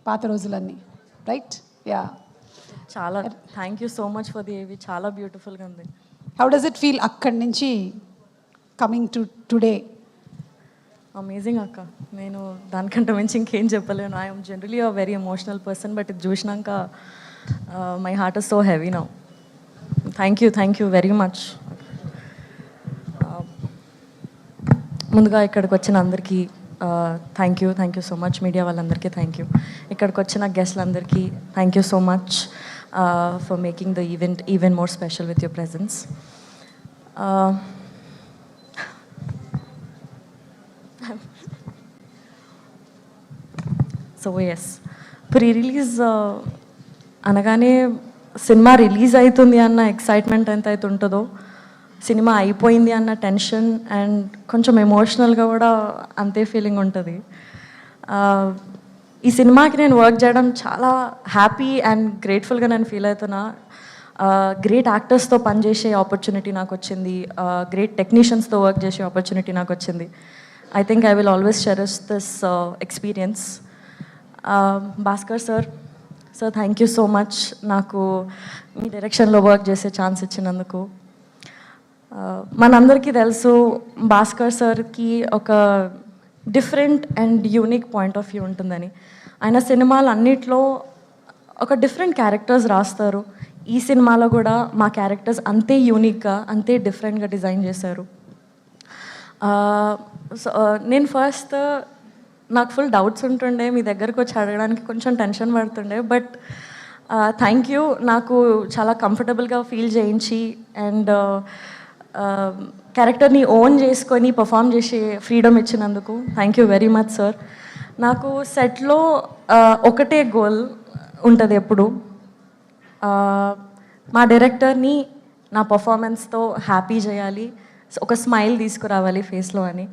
పాత రోజులన్నీ, right? Yeah, చాలా thank you so much for the ఏవి, చాలా బ్యూటిఫుల్గా ఉంది. హౌ డస్ ఇట్ ఫీల్ అక్కడి నుంచి కమింగ్ టు టుడే? అమేజింగ్ అక్క, నేను దానికంటే మించి ఇంకేం చెప్పలేను. I'm generally a very emotional person, but ఇది చూసినాక my heart is so heavy now. Thank you very much. ముందుగా ఇక్కడికి వచ్చిన అందరికీ thank you so much. Media వాళ్ళందరికీ థ్యాంక్ యూ. ఇక్కడికి వచ్చిన గెస్ట్లందరికీ thank you so much for making the event even more special with your presence. So yes, pre release అనగానే cinema release అవుతుంది అన్న ఎక్సైట్మెంట్ ఎంత అయితే ఉంటుందో, సినిమా అయిపోయింది అన్న టెన్షన్ అండ్ కొంచెం ఎమోషనల్గా కూడా అంతే ఫీలింగ్ ఉంటుంది. ఈ సినిమాకి నేను వర్క్ చేయడం చాలా హ్యాపీ అండ్ గ్రేట్ఫుల్గా నేను ఫీల్ అవుతున్నా. గ్రేట్ యాక్టర్స్తో పనిచేసే ఆపర్చునిటీ నాకు వచ్చింది, గ్రేట్ టెక్నీషియన్స్తో వర్క్ చేసే ఆపర్చునిటీ నాకు వచ్చింది. I think I will always cherish this experience. Bhaskar sir thank you so much నాకు మీ డైరెక్షన్లో వర్క్ చేసే ఛాన్స్ ఇచ్చినందుకు. మనందరికీ తెలుసు భాస్కర్ సార్కి ఒక different and unique point of view ఉంటుందని. ఆయన సినిమాలు అన్నిట్లో ఒక డిఫరెంట్ క్యారెక్టర్స్ రాస్తారు. ఈ సినిమాలో కూడా మా క్యారెక్టర్స్ అంతే యూనిక్గా అంతే డిఫరెంట్గా డిజైన్ చేశారు. నేను ఫస్ట్ నాకు ఫుల్ డౌట్స్ ఉంటుండే, మీ దగ్గరకు వచ్చి అడగడానికి కొంచెం టెన్షన్ పడుతుండే, బట్ థ్యాంక్ యూ నాకు చాలా కంఫర్టబుల్గా ఫీల్ చేయించి అండ్ క్యారెక్టర్ని ఓన్ చేసుకొని పర్ఫామ్ చేసే ఫ్రీడమ్ ఇచ్చినందుకు thank you very much sir. నాకు సెట్లో ఒకటే గోల్ ఉంటుంది ఎప్పుడు, మా డైరెక్టర్ని నా పర్ఫార్మెన్స్తో హ్యాపీ చేయాలి, ఒక స్మైల్ తీసుకురావాలి ఫేస్లో అని.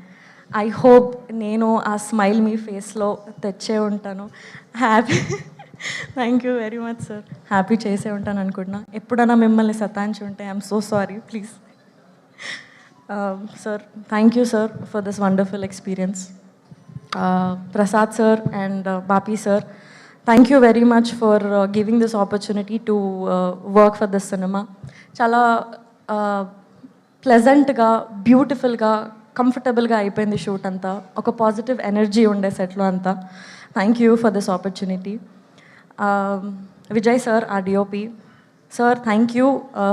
ఐ హోప్ నేను ఆ స్మైల్ మీ ఫేస్లో తెచ్చే ఉంటాను. Happy thank you very much sir. Happy చేసే ఉంటాను అనుకుంటున్నా. ఎప్పుడైనా మిమ్మల్ని సతాయించి ఉంటే I'm so sorry, please. Sir thank you sir for this wonderful experience. Prasad sir and Bapi sir, thank you very much for giving this opportunity to work for this cinema. చాలా ప్లెజెంట్గా బ్యూటిఫుల్గా కంఫర్టబుల్గా అయిపోయింది షూట్ అంతా. ఒక పాజిటివ్ ఎనర్జీ ఉండే సెట్లో అంతా. Thank you for this opportunity. Vijay sir ఆ DOP sir, thank you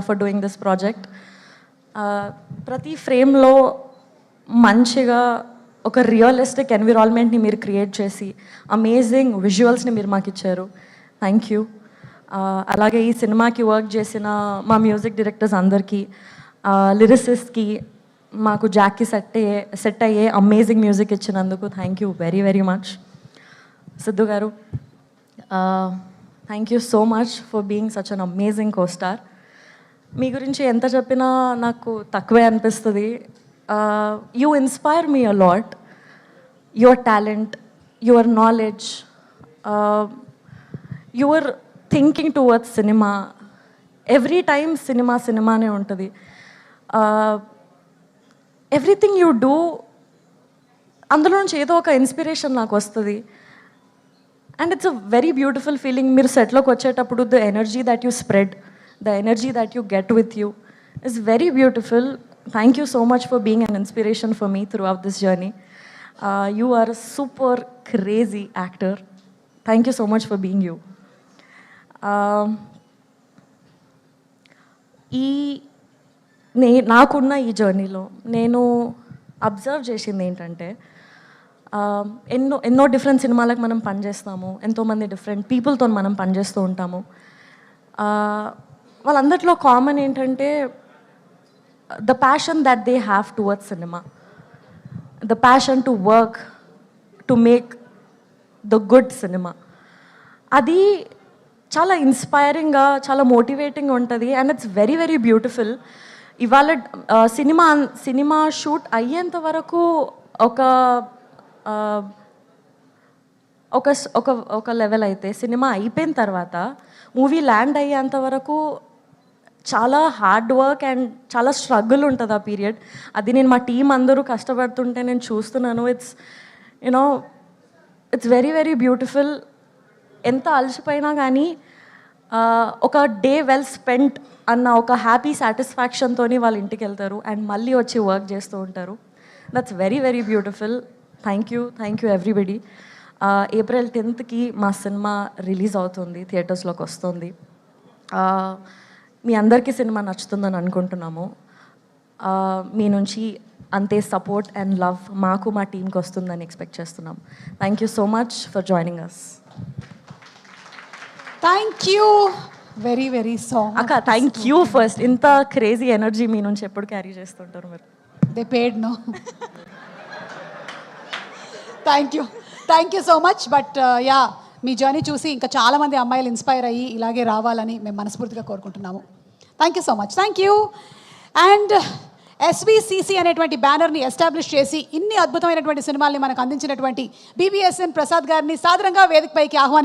for doing this project. ప్రతి ఫ్రేమ్లో మంచిగా ఒక రియలిస్టిక్ ఎన్విరాన్మెంట్ని మీరు క్రియేట్ చేసి అమేజింగ్ విజువల్స్ని మీరు మాకు ఇచ్చారు. Thank you. అలాగే ఈ సినిమాకి వర్క్ చేసిన మా మ్యూజిక్ డైరెక్టర్స్ అందరికీ, లిరిసిస్ట్కి, మాకు జాక్కి సెట్ అయ్యే అమేజింగ్ మ్యూజిక్ ఇచ్చినందుకు thank you very very much. Siddhu garu, thank you so much for being such an amazing costar. మీ గురించి ఎంత చెప్పినా నాకు తక్కువే అనిపిస్తుంది. You inspire me a lot. Your talent, your knowledge, your thinking towards cinema, every time సినిమానే ఉంటుంది. ఎవ్రీథింగ్ యూ డూ అందులో నుంచి ఏదో ఒక ఇన్స్పిరేషన్ నాకు వస్తుంది. And it's a very beautiful feeling. మీరు సెట్లోకి వచ్చేటప్పుడు the energy that you spread, the energy that you get with you is very beautiful. Thank you so much for being an inspiration for me throughout this journey. You are a super crazy actor. Thank you so much for being you. నాకున్న ఈ జర్నీలో నేను observe చేసింది ఏంటంటే, ఎన్నో different సినిమాలకు మనం పనిచేస్తాము, ఎంతోమంది డిఫరెంట్ పీపుల్తో మనం పనిచేస్తూ ఉంటాము. వాళ్ళందరిలో కామన్ ఏంటంటే the passion that they have towards cinema, the passion to work to make the good cinema. అది చాలా ఇన్స్పైరింగ్గా, చాలా మోటివేటింగ్ ఉంటుంది. And it's very very beautiful. ఇవాళ సినిమా షూట్ అయ్యేంత వరకు ఒక లెవెల్ అయితే, సినిమా అయిపోయిన తర్వాత మూవీ ల్యాండ్ అయ్యేంత వరకు చాలా హార్డ్ వర్క్ అండ్ చాలా స్ట్రగుల్ ఉంటుంది ఆ పీరియడ్. అది నేను మా టీం అందరూ కష్టపడుతుంటే నేను చూస్తున్నాను. It's very very beautiful. ఎంత అలసిపోయినా కానీ ఒక డే వెల్ స్పెంట్ అన్న ఒక హ్యాపీ సాటిస్ఫాక్షన్తో వాళ్ళు ఇంటికి వెళ్తారు అండ్ మళ్ళీ వచ్చి వర్క్ చేస్తూ ఉంటారు. That's very very beautiful. Thank you everybody. April 10th మా సినిమా రిలీజ్ అవుతుంది, థియేటర్స్లోకి వస్తుంది. మీ అందరికీ సినిమా నచ్చుతుందని అనుకుంటున్నాము. మీ నుంచి అంతే సపోర్ట్ అండ్ లవ్ మాకు మా టీంకి వస్తుందని ఎక్స్పెక్ట్ చేస్తున్నాం. Thank you so much for joining us. Thank you very very so అక్క థ్యాంక్ యూ ఫస్ట్. ఇంత క్రేజీ ఎనర్జీ మీ నుంచి ఎప్పుడు క్యారీ చేస్తుంటారు మీరు. దే పేడ్ నో. Thank you so much. But yeah, మీ జర్నీ చూసి ఇంకా చాలామంది అమ్మాయిలు ఇన్స్పైర్ అయ్యి ఇలాగే రావాలని మేము మనస్ఫూర్తిగా కోరుకుంటున్నాము. Thank you so much. Thank you. And SVCC అనేటువంటి బ్యానర్ని ఎస్టాబ్లిష్ చేసి ఇన్ని అద్భుతమైనటువంటి సినిమాల్ని మనకు అందించినటువంటి BBSN ప్రసాద్ గారిని సాదరంగా వేదికపైకి ఆహ్వానిస్తున్నాను.